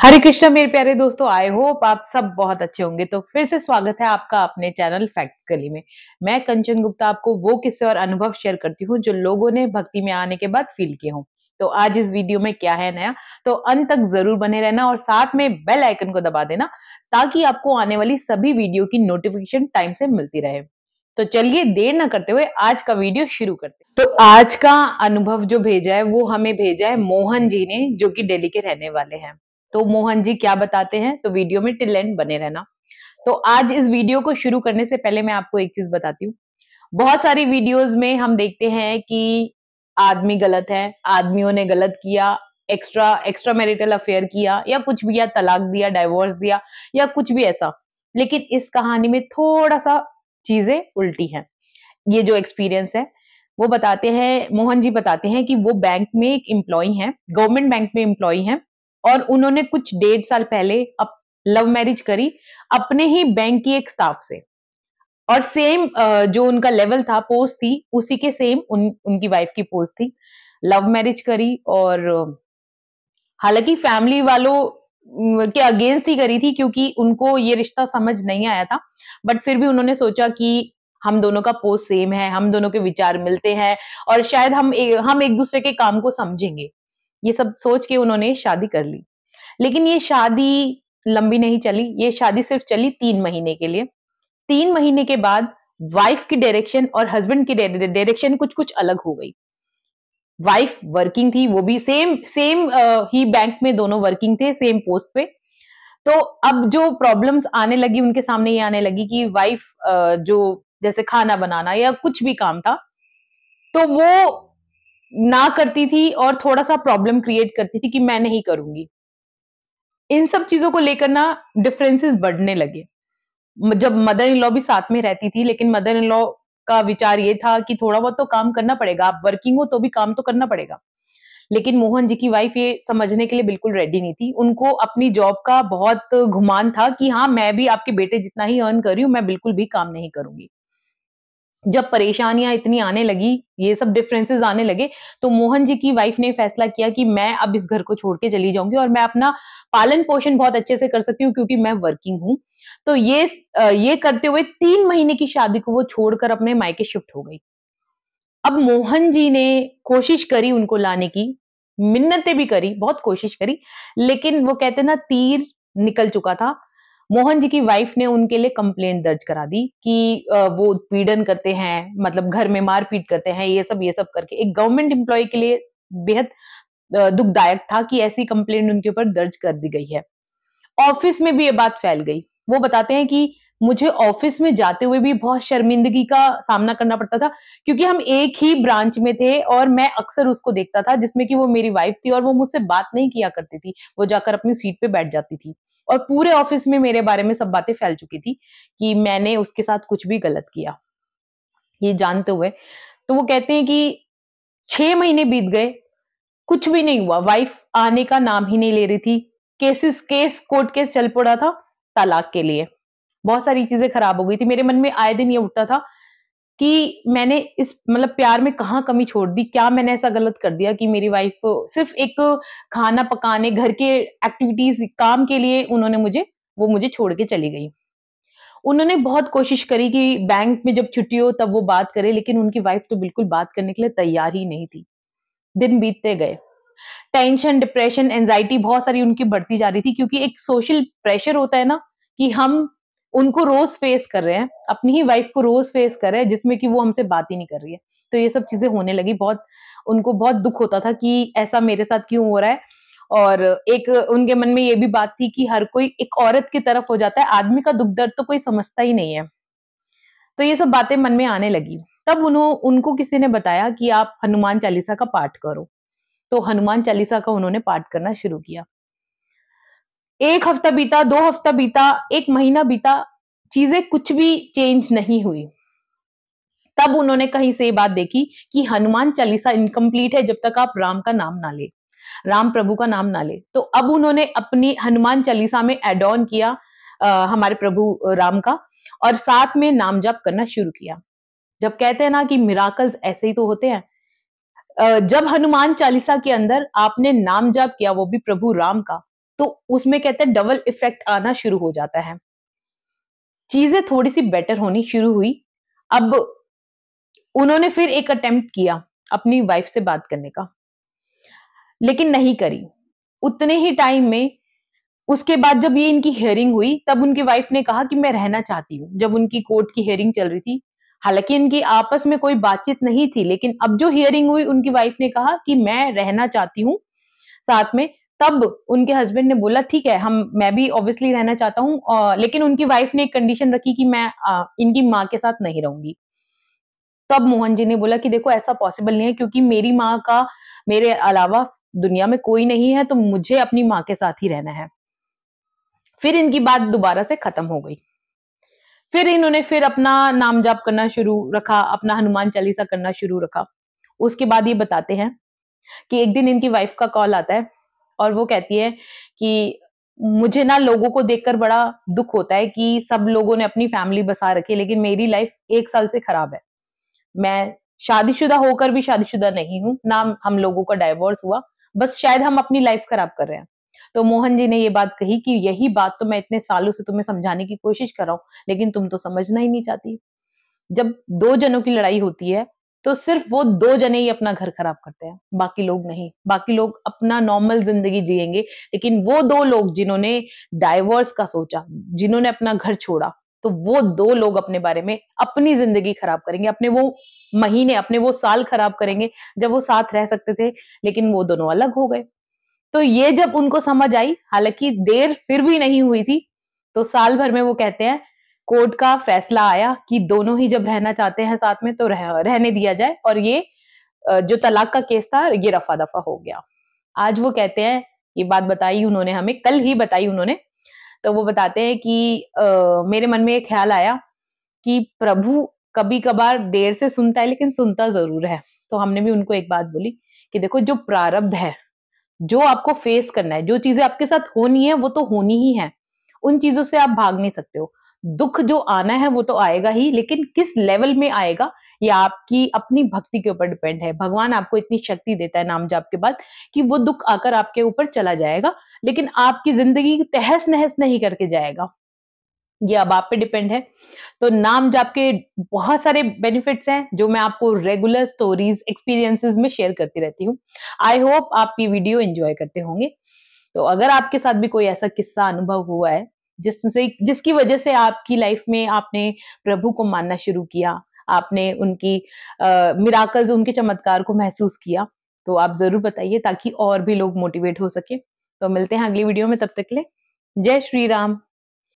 हरे कृष्णा मेरे प्यारे दोस्तों, आई होप आप सब बहुत अच्छे होंगे। तो फिर से स्वागत है आपका अपने चैनल फैक्ट्स गली में। मैं कंचन गुप्ता आपको वो किस्से और अनुभव शेयर करती हूँ जो लोगों ने भक्ति में आने के बाद फील किए हों। तो आज इस वीडियो में क्या है नया, तो अंत तक जरूर बने रहना और साथ में बेल आइकन को दबा देना ताकि आपको आने वाली सभी वीडियो की नोटिफिकेशन टाइम से मिलती रहे। तो चलिए देर न करते हुए आज का वीडियो शुरू करते हैं। तो आज का अनुभव जो भेजा है वो हमें भेजा है मोहन जी ने, जो कि दिल्ली के रहने वाले हैं। तो मोहन जी क्या बताते हैं, तो वीडियो में टिल एंड बने रहना। तो आज इस वीडियो को शुरू करने से पहले मैं आपको एक चीज बताती हूँ। बहुत सारी वीडियोस में हम देखते हैं कि आदमी गलत है, आदमियों ने गलत किया, एक्स्ट्रा एक्स्ट्रा मैरिटल अफेयर किया या कुछ भी, या तलाक दिया, डाइवोर्स दिया या कुछ भी ऐसा। लेकिन इस कहानी में थोड़ा सा चीजें उल्टी हैं। ये जो एक्सपीरियंस है वो बताते हैं, मोहन जी बताते हैं कि वो बैंक में एक एम्प्लॉई हैं, गवर्नमेंट बैंक में एम्प्लॉई हैं और उन्होंने कुछ 1.5 साल पहले लव मैरिज करी अपने ही बैंक की एक स्टाफ से। और सेम जो उनका लेवल था, पोस्ट थी, उसी के सेम उनकी वाइफ की पोस्ट थी। लव मैरिज करी और हालांकि फैमिली वालों के अगेंस्ट ही करी थी क्योंकि उनको ये रिश्ता समझ नहीं आया था। बट फिर भी उन्होंने सोचा कि हम दोनों का पोस्ट सेम है, हम दोनों के विचार मिलते हैं और शायद हम एक दूसरे के काम को समझेंगे। ये सब सोच के उन्होंने शादी कर ली। लेकिन ये शादी लंबी नहीं चली, ये शादी सिर्फ चली 3 महीने के लिए। 3 महीने के बाद वाइफ की डायरेक्शन और हस्बैंड की डायरेक्शन कुछ कुछ अलग हो गई। वाइफ वर्किंग थी, वो भी सेम सेम ही बैंक में दोनों वर्किंग थे, सेम पोस्ट पे। तो अब जो प्रॉब्लम्स आने लगी उनके सामने, ये आने लगी कि वाइफ जो जैसे खाना बनाना या कुछ भी काम था, तो वो ना करती थी और थोड़ा-सा प्रॉब्लम क्रिएट करती थी कि मैं नहीं करूँगी। इन सब चीज़ों को लेकर ना डिफरेंसेस बढ़ने लगे। जब मदर इन लॉ भी साथ में रहती थी, लेकिन मदर इन लॉ का विचार ये था कि थोड़ा बहुत तो काम करना पड़ेगा, आप वर्किंग हो तो भी काम तो करना पड़ेगा। लेकिन मोहन जी की वाइफ ये समझने के लिए बिल्कुल रेडी नहीं थी। उनको अपनी जॉब का बहुत गुमान था कि हाँ, मैं भी आपके बेटे जितना ही अर्न कर रही हूँ, मैं बिल्कुल भी काम नहीं करूँगी। जब परेशानियाँ इतनी आने लगी, ये सब डिफरेंसेस आने लगे, तो मोहन जी की वाइफ ने फैसला किया कि मैं अब इस घर को छोड़ के चली जाऊँगी और मैं अपना पालन-पोषण बहुत अच्छे से कर सकती हूँ क्योंकि मैं वर्किंग हूँ। तो ये करते हुए 3 महीने की शादी को वो छोड़कर अपने मायके शिफ्ट हो गई। अब मोहन जी ने कोशिश करी उनको लाने की, मिन्नतें भी करी, बहुत कोशिश करी, लेकिन वो कहते हैं ना, तीर निकल चुका था। मोहन जी की वाइफ ने उनके लिए कंप्लेंट दर्ज करा दी कि वो उत्पीड़न करते हैं, मतलब घर में मार-पीट करते हैं, ये सब करके। एक गवर्नमेंट एम्प्लॉयी के लिए बेहद दुखदायक था कि ऐसी कंप्लेंट उनके ऊपर दर्ज कर दी गई है। ऑफिस में भी ये बात फैल गई। वो बताते हैं कि मुझे ऑफिस में जाते हुए भी बहुत शर्मिंदगी का सामना करना पड़ता था क्योंकि हम एक ही ब्रांच में थे और मैं अक्सर उसको देखता था जिसमें कि वो मेरी वाइफ थी और वो मुझसे बात नहीं किया करती थी। वो जाकर अपनी सीट पे बैठ जाती थी और पूरे ऑफिस में मेरे बारे में सब बातें फैल चुकी थी कि मैंने उसके साथ कुछ भी गलत किया, ये जानते हुए। तो वो कहते हैं कि 6 महीने बीत गए, कुछ भी नहीं हुआ, वाइफ आने का नाम ही नहीं ले रही थी। कोर्ट केस चल पड़ा था तलाक के लिए। बहुत सारी चीज़ें खराब हो गई थी। मेरे मन में आए दिन ये उठता था कि मैंने इस मतलब प्यार में कहाँ कमी छोड़ दी? क्या मैंने ऐसा गलत कर दिया कि मेरी वाइफ सिर्फ़ एक खाना पकाने, घर के एक्टिविटीज़, काम के लिए वो मुझे छोड़ के चली गई। उन्होंने बहुत कोशिश करी कि बैंक में जब छुट्टी हो तब वो बात करे, लेकिन उनकी वाइफ तो बिल्कुल बात करने के लिए तैयार ही नहीं थी। दिन बीतते गए। टेंशन, डिप्रेशन, एंग्जायटी बहुत सारी उनकी बढ़ती जा रही थी क्योंकि एक सोशल प्रेशर होता है ना कि हम उनको रोज़ फेस कर रहे हैं, अपनी ही वाइफ को रोज़ फेस कर रहे हैं जिसमें कि वो हमसे बात ही नहीं कर रही है। तो ये सब चीज़ें होने लगी, उनको बहुत दुःख होता था कि ऐसा मेरे साथ क्यों हो रहा है। और एक उनके मन में ये भी बात थी कि हर कोई एक औरत की तरफ हो जाता है, आदमी का दुःख दर्द तो कोई समझता ही नहीं है। तो ये सब बातें मन में आने लगी। तब उनको किसी ने बताया कि आप हनुमान चालीसा का पाठ करो। तो हनुमान चालीसा का उन्होंने पाठ करना शुरू किया। 1 हफ्ता बीता, 2 हफ्ता बीता, 1 महीना बीता, चीज़ें कुछ भी चेंज नहीं हुई। तब उन्होंने कहीं से ये बात देखी कि हनुमान चालीसा इनकम्प्लीट है जब तक आप राम का नाम ना लें, राम प्रभु का नाम ना लें। तो अब उन्होंने अपनी हनुमान चालीसा में ऐड ऑन किया हमारे प्रभु राम का, और साथ में नाम जाप करना शुरू किया। जब कहते हैं ना कि मिरेकल्स ऐसे ही तो होते हैं। जब हनुमान चालीसा के अंदर आपने नाम जाप किया, वो भी प्रभु राम का, तो उसमें कहते हैं डबल इफेक्ट आना शुरू हो जाता है। चीजें थोड़ी सी बेटर होनी शुरू हुई। अब उन्होंने फिर एक अटेम्प्ट किया अपनी वाइफ से बात करने का, लेकिन नहीं करी। उतने ही टाइम में उसके बाद जब ये इनकी हियरिंग हुई, तब उनकी वाइफ ने कहा कि मैं रहना चाहती हूँ। जब उनकी कोर्ट की हियरिंग चल रही थी, हालांकि इनकी आपस में कोई बातचीत नहीं थी, लेकिन अब जो हियरिंग हुई उनकी वाइफ ने कहा कि मैं रहना चाहती हूँ साथ में। तब उनके हस्बैंड ने बोला ठीक है, मैं भी ऑब्वियसली रहना चाहता हूँ, लेकिन उनकी वाइफ ने एक कंडीशन रखी कि मैं इनकी माँ के साथ नहीं रहूंगी। तब मोहन जी ने बोला कि देखो ऐसा पॉसिबल नहीं है, क्योंकि मेरी माँ का मेरे अलावा दुनिया में कोई नहीं है, तो मुझे अपनी माँ के साथ ही रहना है। फिर इनकी बात दोबारा से खत्म हो गई। फिर इन्होंने फिर अपना नाम जाप करना शुरू रखा, अपना हनुमान चालीसा करना शुरू रखा। उसके बाद ये बताते हैं कि एक दिन इनकी वाइफ का कॉल आता है और वो कहती है कि मुझे ना लोगों को देखकर बड़ा दुख होता है कि सब लोगों ने अपनी फैमिली बसा रखी है, लेकिन मेरी लाइफ 1 साल से खराब है। मैं शादीशुदा होकर भी शादीशुदा नहीं हूँ, ना हम लोगों का डाइवोर्स हुआ, बस शायद हम अपनी लाइफ खराब कर रहे हैं। तो मोहन जी ने ये बात कही कि यही बात तो मैं इतने सालों से तुम्हें समझाने की कोशिश कर रहा हूँ, लेकिन तुम तो समझना ही नहीं चाहती। जब 2 जनों की लड़ाई होती है, तो सिर्फ वो 2 जने ही अपना घर खराब करते हैं, बाकी लोग नहीं। बाकी लोग अपना नॉर्मल ज़िंदगी जिएँगे, लेकिन वो 2 लोग जिन्होंने डाइवोर्स का सोचा, जिन्होंने अपना घर छोड़ा, तो वो 2 लोग अपने बारे में अपनी ज़िंदगी खराब करेंगे, अपने वो महीने, अपने वो साल खराब करेंगे, जब वो साथ रह सकते थे, लेकिन वो दोनों अलग हो गए। तो ये जब उनको समझ आई, हालाँकि देर फिर भी नहीं हुई थी, तो साल भर में वो कहते हैं कोर्ट का फैसला आया कि दोनों ही जब रहना चाहते हैं साथ में तो रहने दिया जाए, और ये जो तलाक का केस था ये रफ़ा-दफ़ा हो गया। आज वो कहते हैं, ये बात बताई उन्होंने हमें, कल ही बताई उन्होंने, तो वो बताते हैं कि मेरे मन में एक ख़्याल आया कि प्रभु कभी-कभार देर से सुनता है लेकिन सुनता ज़रूर है। तो हमने भी उनको एक बात बोली कि देखो जो प्रारब्ध है, जो आपको फेस करना है, जो चीज़ें आपके साथ होनी है, वो तो होनी ही है। उन चीज़ों से आप भाग नहीं सकते हो। दुःख जो आना है वो तो आएगा ही, लेकिन किस लेवल में आएगा, ये आपकी अपनी भक्ति के ऊपर डिपेंड है। भगवान आपको इतनी शक्ति देता है नाम जाप के बाद कि वो दुःख आकर आपके ऊपर चला जाएगा, लेकिन आपकी ज़िंदगी तहस-नहस नहीं करके जाएगा। ये अब आप पे डिपेंड है। तो नाम जाप के बहुत सारे बेनिफिट्स हैं, जो मैं आपको रेगुलर स्टोरीज़, एक्सपीरियंसेस में शेयर करती रहती हूँ। आई होप आप ये वीडियो एन्जॉय करते होंगे। तो अगर आपके साथ भी कोई ऐसा किस्सा अनुभव हुआ है, जिसकी वजह से आपकी लाइफ में आपने प्रभु को मानना शुरू किया, आपने उनकी मिराकल्स, उनके चमत्कार को महसूस किया, तो आप ज़रूर बताइए ताकि और भी लोग मोटिवेट हो सकें। तो मिलते हैं अगली वीडियो में, तब तक के लिए जय श्री राम।